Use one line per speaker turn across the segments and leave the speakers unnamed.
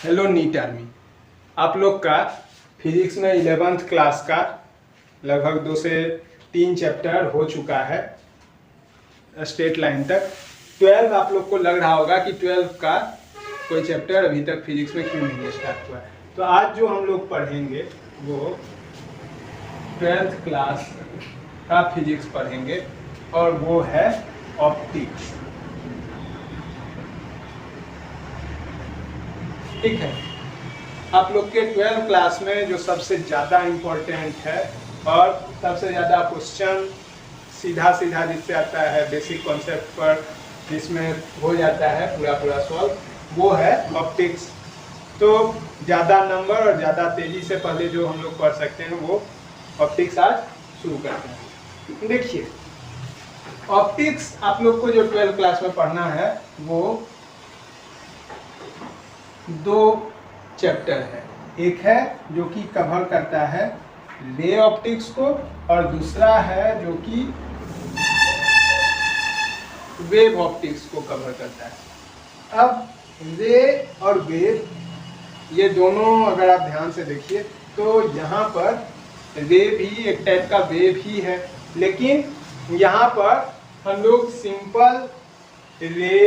Hello NEET army. आप लोग का फिजिक्स में 11th क्लास का लगभग 2 से 3 चैप्टर हो चुका है स्टेट लाइन तक। 12 आप लोग को लग रहा होगा कि 12 का कोई चैप्टर अभी तक फिजिक्स में क्यों नहीं स्टार्ट हुआ है। तो आज जो हम लोग पढ़ेंगे वो 12th क्लास का फिजिक्स पढ़ेंगे और वो है ऑप्टिक्स। ठीक है, आप लोग के 12th क्लास में जो सबसे ज़्यादा इम्पोर्टेंट है और सबसे ज़्यादा क्वेश्चन सीधा जिससे आता है बेसिक कॉन्सेप्ट पर, जिसमें हो जाता है पूरा सॉल्व, वो है ऑप्टिक्स। तो ज़्यादा नंबर और ज़्यादा तेज़ी से पहले जो हम लोग पढ़ सकते हैं वो ऑप्टिक्स आज शुरू करते हैं। देखिए, ऑप्टिक्स आप लोग को जो 12th क्लास में पढ़ना है वो 2 चैप्टर है। एक है जो कि कवर करता है रे ऑप्टिक्स को और दूसरा है जो कि वेव ऑप्टिक्स को कवर करता है। अब रे और वेव ये दोनों अगर आप ध्यान से देखिए तो यहाँ पर रे भी एक टाइप का वेव ही है, लेकिन यहाँ पर हम लोग सिंपल रे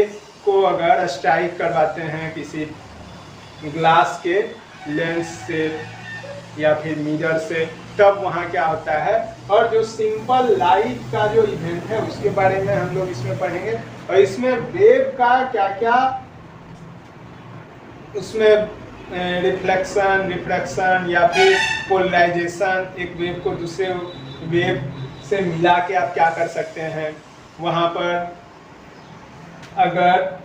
को अगर स्ट्राइक करवाते हैं किसी ग्लास के लेंस से या फिर मिरर से, तब वहाँ क्या होता है। और जो सिंपल लाइट का जो इवेंट है उसके बारे में हम लोग इसमें पढ़ेंगे और इसमें वेव का क्या क्या उसमें रिफ्लेक्शन या फिर पोलराइजेशन, एक वेव को दूसरे वेव से मिला के आप क्या कर सकते हैं। वहाँ पर अगर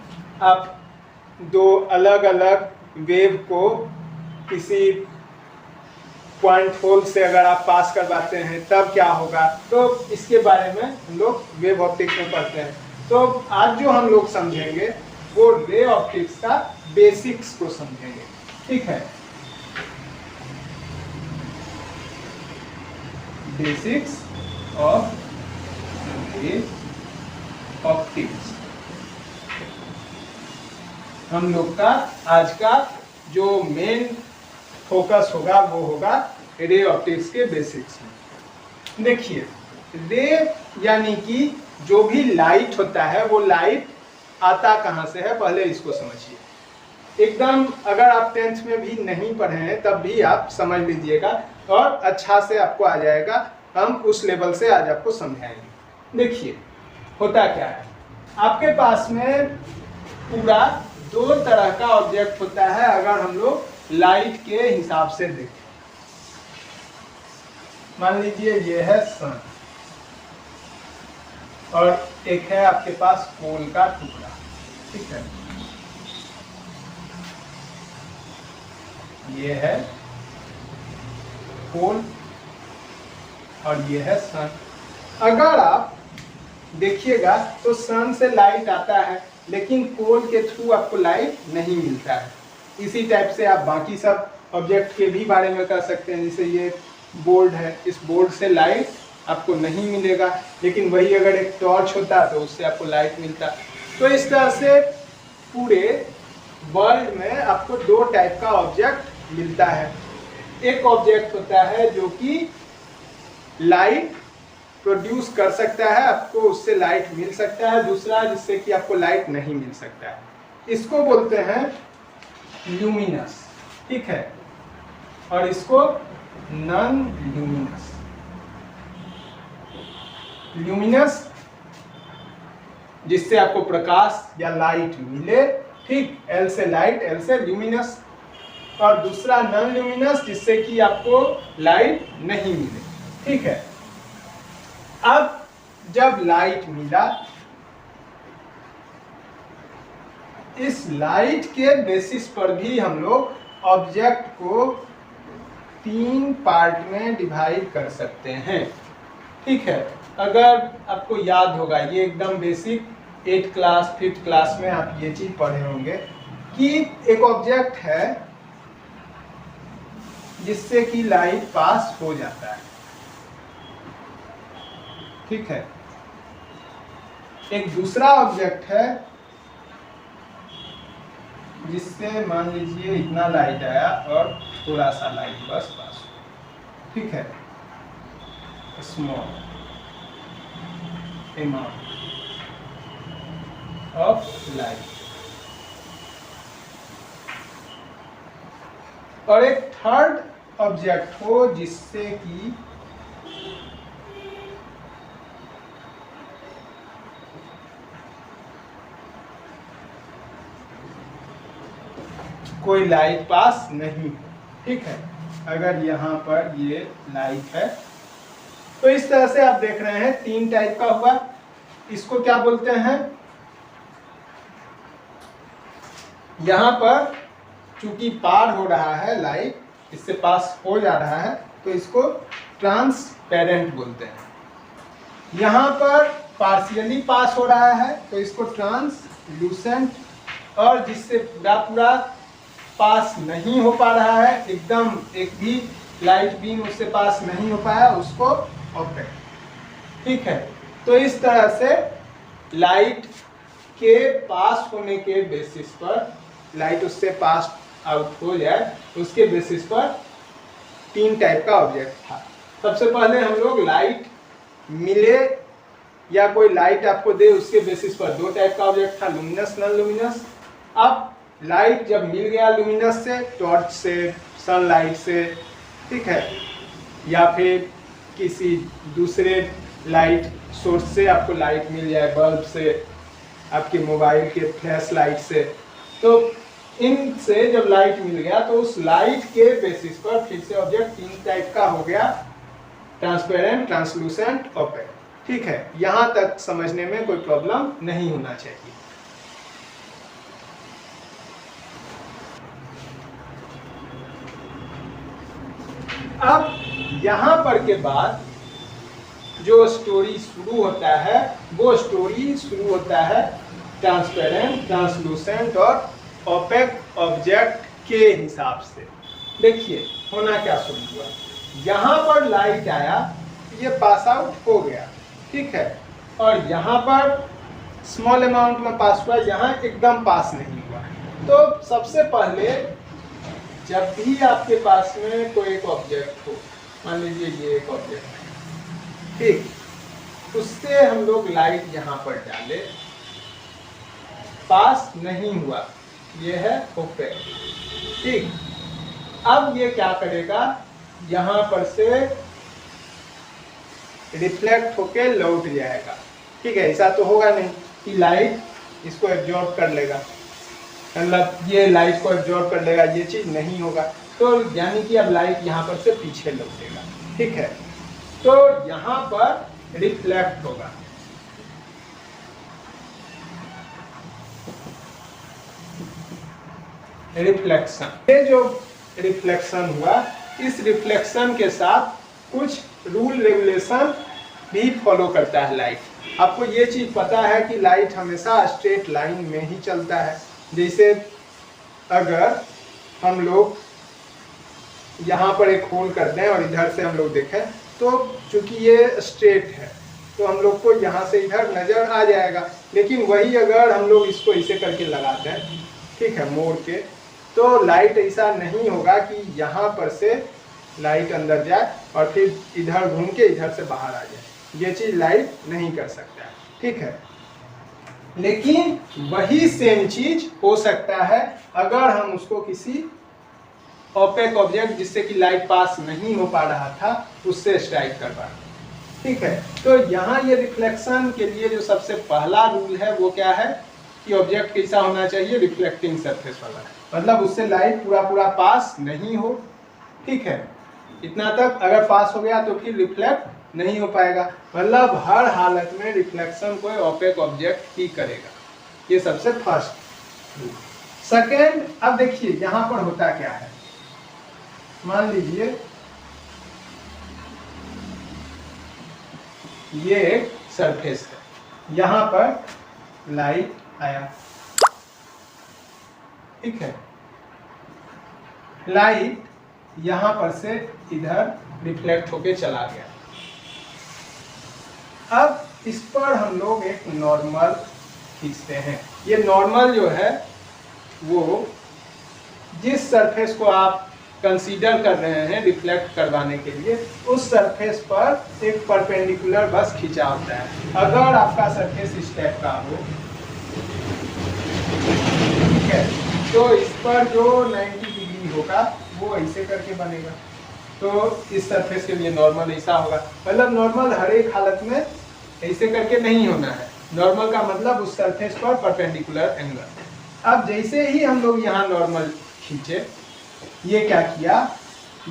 आप 2 अलग अलग वेव को किसी पॉइंट होल से अगर आप पास करवाते हैं तब क्या होगा, तो इसके बारे में हम लोग वेव ऑप्टिक्स में पढ़ते हैं। तो आज जो हम लोग समझेंगे वो रे ऑप्टिक्स का बेसिक्स को समझेंगे। ठीक है, बेसिक्स ऑफ रे ऑप्टिक्स हम लोग का आज का जो मेन फोकस होगा वो होगा रे ऑप्टिक्स के बेसिक्स में। देखिए, रे यानी कि जो भी लाइट होता है वो लाइट आता कहाँ से है, पहले इसको समझिए। एकदम अगर आप 10th में भी नहीं पढ़े हैं तब भी आप समझ लीजिएगा और अच्छा से आपको आ जाएगा। हम उस लेवल से आज आपको समझाएंगे। देखिए, होता क्या है, आपके पास में पूरा 2 तरह का ऑब्जेक्ट होता है अगर हम लोग लाइट के हिसाब से देखें। मान लीजिए ये है सन और एक है आपके पास कोल का टुकड़ा। ठीक है, ये है कोल और ये है सन। अगर आप देखिएगा तो सन से लाइट आता है लेकिन कोल के थ्रू आपको लाइट नहीं मिलता है। इसी टाइप से आप बाकी सब ऑब्जेक्ट के भी बारे में कर सकते हैं। जैसे ये बोर्ड है, इस बोर्ड से लाइट आपको नहीं मिलेगा, लेकिन वही अगर एक टॉर्च होता तो उससे आपको लाइट मिलता। तो इस तरह से पूरे वर्ल्ड में आपको 2 टाइप का ऑब्जेक्ट मिलता है। एक ऑब्जेक्ट होता है जो कि लाइट प्रोड्यूस कर सकता है, आपको उससे लाइट मिल सकता है। दूसरा जिससे कि आपको लाइट नहीं मिल सकता है, इसको बोलते हैं ल्यूमिनस। ठीक है, और इसको नॉन ल्यूमिनस। ल्यूमिनस जिससे आपको प्रकाश या लाइट मिले, ठीक, एल से लाइट, एल से ल्यूमिनस। और दूसरा नॉन ल्यूमिनस जिससे कि आपको लाइट नहीं मिले। ठीक है, अब जब लाइट मिला, इस लाइट के बेसिस पर भी हम लोग ऑब्जेक्ट को 3 पार्ट में डिवाइड कर सकते हैं। ठीक है, अगर आपको याद होगा, ये एकदम basic 8th class 5th class में आप ये चीज पढ़े होंगे कि एक ऑब्जेक्ट है जिससे कि लाइट पास हो जाता है। ठीक है, एक दूसरा ऑब्जेक्ट है जिससे मान लीजिए इतना लाइट आया और थोड़ा सा लाइट बस पास हो, ठीक है। Small amount of light. और एक थर्ड ऑब्जेक्ट हो जिससे कि कोई लाइट पास नहीं हो, ठीक है। अगर यहाँ पर ये लाइट है तो इस तरह से आप देख रहे हैं 3 टाइप का हुआ। इसको क्या बोलते हैं, यहाँ पर चूंकि पार हो रहा है लाइट, इससे पास हो जा रहा है तो इसको ट्रांसपेरेंट बोलते हैं। यहाँ पर पार्शियली पास हो रहा है तो इसको ट्रांसलूसेंट, और जिससे पूरा पास नहीं हो पा रहा है, एकदम एक भी लाइट बीम उससे पास नहीं हो पाया, उसको ओपेक, ठीक है। तो इस तरह से लाइट के पास होने के बेसिस पर, लाइट उससे पास आउट हो जाए उसके बेसिस पर 3 टाइप का ऑब्जेक्ट था। सबसे पहले हम लोग लाइट मिले या कोई लाइट आपको दे उसके बेसिस पर 2 टाइप का ऑब्जेक्ट था, लुमिनस, नॉन लुमिनस। अब लाइट जब मिल गया लुमिनस से, टॉर्च से, सनलाइट से, ठीक है, या फिर किसी दूसरे लाइट सोर्स से आपको लाइट मिल जाए, बल्ब से, आपके मोबाइल के फ्लैश लाइट से, तो इनसे जब लाइट मिल गया तो उस लाइट के बेसिस पर फिर से ऑब्जेक्ट 3 टाइप का हो गया, ट्रांसपेरेंट, ट्रांसलूसेंट, ओपेक, ठीक है। यहां तक समझने में कोई प्रॉब्लम नहीं होना चाहिए। अब यहां पर के बाद जो स्टोरी शुरू होता है वो स्टोरी शुरू होता है ट्रांसपेरेंट, ट्रांसलूसेंट और ओपेक ऑब्जेक्ट के हिसाब से। देखिए होना क्या शुरू हुआ, यहाँ पर लाइट आया, ये पास आउट हो गया, ठीक है, और यहाँ पर स्मॉल अमाउंट में पास हुआ, यहाँ एकदम पास नहीं हुआ। तो सबसे पहले जब भी आपके पास में कोई एक ऑब्जेक्ट हो, मान लीजिए ये एक ऑब्जेक्ट है, ठीक, उससे हम लोग लाइट यहाँ पर डाले, पास नहीं हुआ, ये है ओपेक, ठीक। अब ये क्या करेगा, यहाँ पर से रिफ्लेक्ट होके लौट जाएगा, ठीक है। ऐसा तो होगा नहीं कि लाइट इसको एब्जॉर्ब कर लेगा, मतलब ये लाइट को एब्जॉर्ब कर लेगा, ये चीज नहीं होगा। तो यानी कि अब लाइट यहाँ पर से पीछे लौटेगा, ठीक है। तो यहाँ पर रिफ्लेक्ट होगा, रिफ्लेक्शन। ये जो रिफ्लेक्शन हुआ, इस रिफ्लेक्शन के साथ कुछ रूल रेगुलेशन भी फॉलो करता है लाइट। आपको ये चीज पता है कि लाइट हमेशा स्ट्रेट लाइन में ही चलता है। जैसे अगर हम लोग यहाँ पर एक होल कर दें और इधर से हम लोग देखें, तो चूंकि ये स्ट्रेट है तो हम लोग को यहाँ से इधर नजर आ जाएगा। लेकिन वही अगर हम लोग इसको ऐसे करके लगाते हैं, ठीक है, मोड़ के, तो लाइट ऐसा नहीं होगा कि यहाँ पर से लाइट अंदर जाए और फिर इधर घूम के इधर से बाहर आ जाए। ये चीज लाइट नहीं कर सकता है, ठीक है। लेकिन वही सेम चीज हो सकता है अगर हम उसको किसी ओपेक ऑब्जेक्ट, जिससे कि लाइट पास नहीं हो पा रहा था, उससे स्ट्राइक करवा, ठीक है। तो यहाँ ये रिफ्लेक्शन के लिए जो सबसे पहला रूल है वो क्या है कि ऑब्जेक्ट कैसा होना चाहिए, रिफ्लेक्टिंग सरफेस वाला, मतलब उससे लाइट पूरा पास नहीं हो, ठीक है। इतना तक अगर पास हो गया तो फिर रिफ्लेक्ट नहीं हो पाएगा, मतलब हर हालत में रिफ्लेक्शन कोई ओपेक ऑब्जेक्ट ही करेगा। ये सबसे फर्स्ट रूल। सेकेंड, अब देखिए यहाँ पर होता क्या है, मान लीजिए ये एक सरफेस है, यहाँ पर लाइट आया, ठीक है, लाइट यहाँ पर से इधर रिफ्लेक्ट होके चला गया। अब इस पर हम लोग एक नॉर्मल खींचते हैं। ये नॉर्मल जो है वो जिस सरफेस को आप कंसीडर कर रहे हैं रिफ्लेक्ट करवाने के लिए, उस सरफेस पर एक परपेंडिकुलर बस खींचा होता है। अगर आपका सरफेस इस टाइप का हो, ठीक है, तो इस पर जो 90 डिग्री होगा वो ऐसे करके बनेगा। तो इस सरफेस के लिए नॉर्मल ऐसा होगा, मतलब नॉर्मल हर एक हालत में ऐसे करके नहीं होना है। नॉर्मल का मतलब उस सरफेस पर परपेंडिकुलर एंगल। अब जैसे ही हम लोग यहाँ नॉर्मल खींचे, ये क्या किया,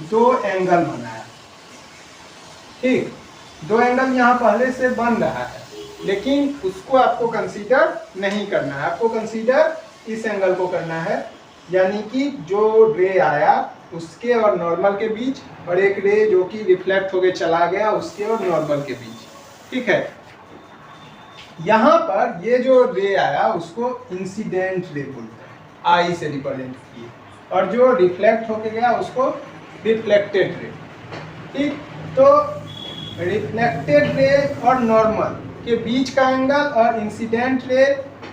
दो एंगल बनाया। ठीक, दो एंगल यहाँ पहले से बन रहा है, लेकिन उसको आपको कंसीडर नहीं करना है। आपको कंसीडर इस एंगल को करना है, यानी कि जो रे आया उसके और नॉर्मल के बीच, और एक रे जो कि रिफ्लेक्ट होके चला गया उसके और नॉर्मल के बीच। ठीक है, यहाँ पर ये जो रे आया उसको इंसिडेंट रे बोलते हैं, आई से रिप्रेजेंट किए, और जो रिफ्लेक्ट होके गया उसको रिफ्लेक्टेड रे। ठीक, तो रिफ्लेक्टेड रे और नॉर्मल के बीच का एंगल और इंसिडेंट रे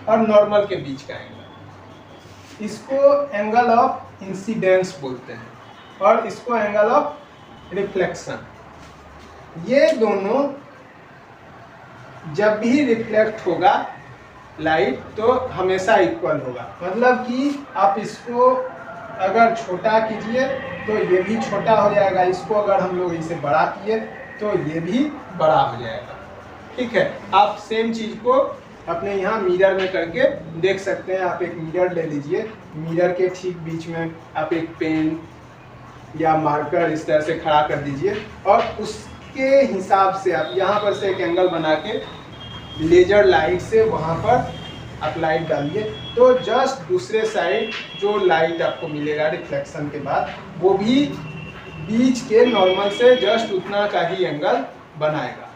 और नॉर्मल के बीच का एंगल, इसको एंगल ऑफ इंसिडेंस बोलते हैं, और इसको एंगल ऑफ रिफ्लेक्शन। ये दोनों जब भी रिफ्लेक्ट होगा लाइट तो हमेशा इक्वल होगा। मतलब कि आप इसको अगर छोटा कीजिए तो ये भी छोटा हो जाएगा, इसको अगर हम लोग इसे बड़ा किए तो ये भी बड़ा हो जाएगा। ठीक है, आप सेम चीज़ को अपने यहाँ मिरर में करके देख सकते हैं। आप एक मिरर ले लीजिए, मिरर के ठीक बीच में आप एक पेन या मार्कर इस तरह से खड़ा कर दीजिए, और उसके हिसाब से आप यहाँ पर से एक एंगल बना के लेजर लाइट से वहाँ पर आप लाइट डालिए, तो जस्ट दूसरे साइड जो लाइट आपको मिलेगा रिफ्लेक्शन के बाद, वो भी बीच के नॉर्मल से जस्ट उतना का ही एंगल बनाएगा।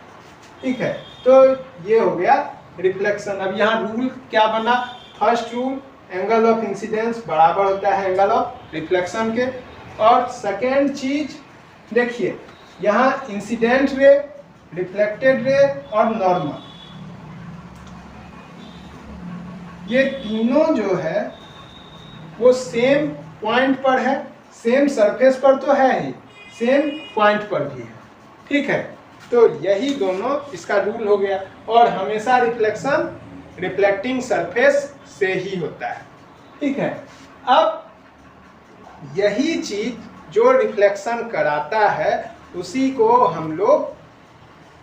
ठीक है, तो ये हो गया रिफ्लेक्शन। अब यहाँ रूल क्या बना, first rule, angle of incidence बराबर होता है एंगल ऑफ रिफ्लेक्शन के। और सेकेंड चीज देखिए, यहाँ इंसिडेंट रे, रिफ्लेक्टेड रे और नॉर्मल, ये तीनों जो है वो सेम पॉइंट पर है, सेम सरफेस पर तो है ही, सेम पॉइंट पर भी है। ठीक है, तो यही दोनों इसका रूल हो गया, और हमेशा रिफ्लेक्शन रिफ्लेक्टिंग सरफेस से ही होता है। ठीक है, अब यही चीज जो रिफ्लेक्शन कराता है उसी को हम लोग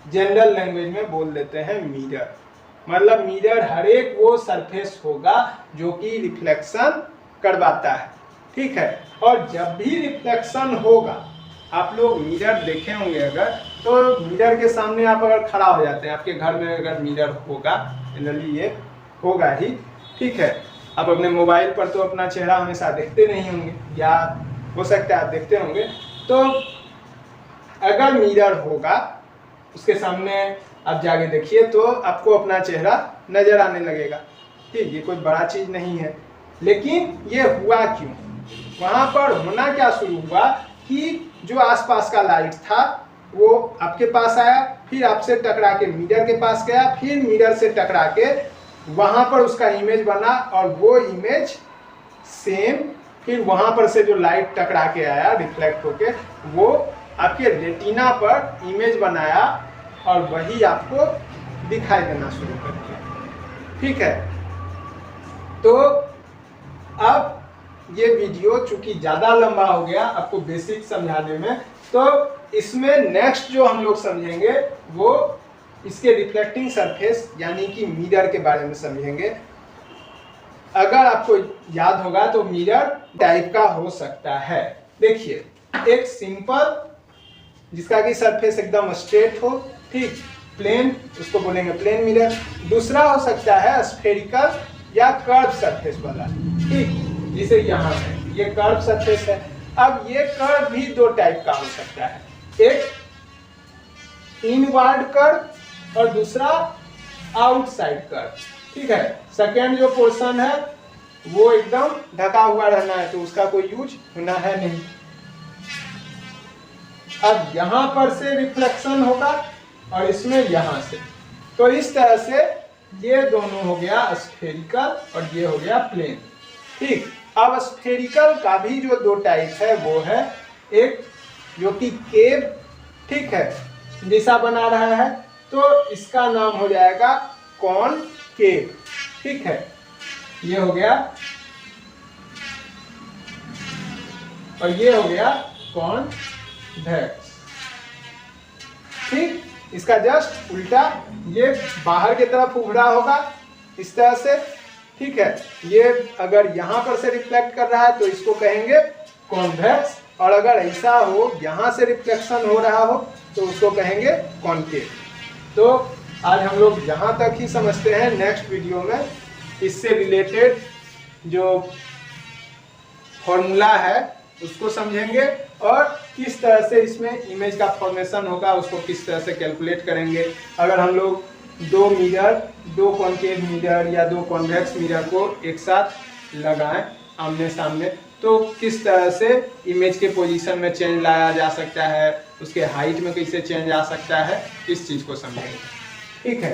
जनरल लैंग्वेज में बोल देते हैं मिरर। मतलब मिरर हर एक वो सरफेस होगा जो कि रिफ्लेक्शन करवाता है। ठीक है, और जब भी रिफ्लेक्शन होगा, आप लोग मिरर देखे होंगे अगर, तो मिरर के सामने आप अगर खड़ा हो जाते हैं, आपके घर में अगर मिरर होगा, जनरली ये होगा ही। ठीक है, आप अपने मोबाइल पर तो अपना चेहरा हमेशा देखते नहीं होंगे, या हो सकता है आप देखते होंगे, तो अगर मिरर होगा उसके सामने आप जाके देखिए तो आपको अपना चेहरा नजर आने लगेगा। ठीक, ये कोई बड़ा चीज नहीं है, लेकिन ये हुआ क्यों, वहां पर होना क्या शुरू हुआ कि जो आसपास का लाइट था वो आपके पास आया, फिर आपसे टकरा के मिरर के पास गया, फिर मिरर से टकरा के वहां पर उसका इमेज बना, और वो इमेज सेम फिर वहां पर से जो लाइट टकरा के आया रिफ्लेक्ट होके, वो आपके रेटिना पर इमेज बनाया, और वही आपको दिखाई देना शुरू कर दिया। ठीक है, तो अब ये वीडियो चूंकि ज़्यादा लंबा हो गया आपको बेसिक समझाने में, तो इसमें नेक्स्ट जो हम लोग समझेंगे वो इसके रिफ्लेक्टिंग सरफेस यानी कि मिरर के बारे में समझेंगे। अगर आपको याद होगा तो मिरर टाइप का हो सकता है। देखिए, एक सिंपल जिसका कि सरफेस एकदम स्ट्रेट हो, ठीक, प्लेन, उसको बोलेंगे प्लेन मिरर। दूसरा हो सकता है स्फेरिकल या कर्व सरफेस वाला, ठीक, जिसे यहाँ है ये कर्व सरफेस है। अब ये कर्व भी दो टाइप का हो सकता है, एक इनवर्ड कर्व और दूसरा आउटसाइड कर्व। ठीक है, सेकेंड जो पोर्शन है वो एकदम ढका हुआ रहना है, तो उसका कोई यूज होना है नहीं। अब यहां पर से रिफ्लेक्शन होगा और इसमें यहां से, तो इस तरह से ये दोनों हो गया स्फेरिकल और ये हो गया प्लेन। ठीक, अब स्फेरिकल का भी जो दो टाइप है वो है एक जो कि केव, ठीक है, जैसा बना रहा है, तो इसका नाम हो जाएगा कॉनकेव, ठीक है, ये हो गया, और ये हो गया कॉन्वेक्स, ठीक। इसका जस्ट उल्टा, ये बाहर की तरफ उभरा होगा इस तरह से, ठीक है, ये अगर यहां पर से रिफ्लेक्ट कर रहा है तो इसको कहेंगे कॉन्वेक्स, और अगर ऐसा हो यहां से रिफ्लेक्शन हो रहा हो तो उसको कहेंगे कॉनकेव। तो आज हम लोग यहां तक ही समझते हैं, नेक्स्ट वीडियो में इससे रिलेटेड जो फॉर्मूला है उसको समझेंगे और किस तरह से इसमें इमेज का फॉर्मेशन होगा उसको किस तरह से कैलकुलेट करेंगे। अगर हम लोग दो मिरर, दो कॉनकेव मिरर या दो कॉन्वेक्स मिरर को एक साथ लगाएं आमने सामने, तो किस तरह से इमेज के पोजीशन में चेंज लाया जा सकता है, उसके हाइट में कैसे चेंज आ सकता है, इस चीज़ को समझेंगे, ठीक है।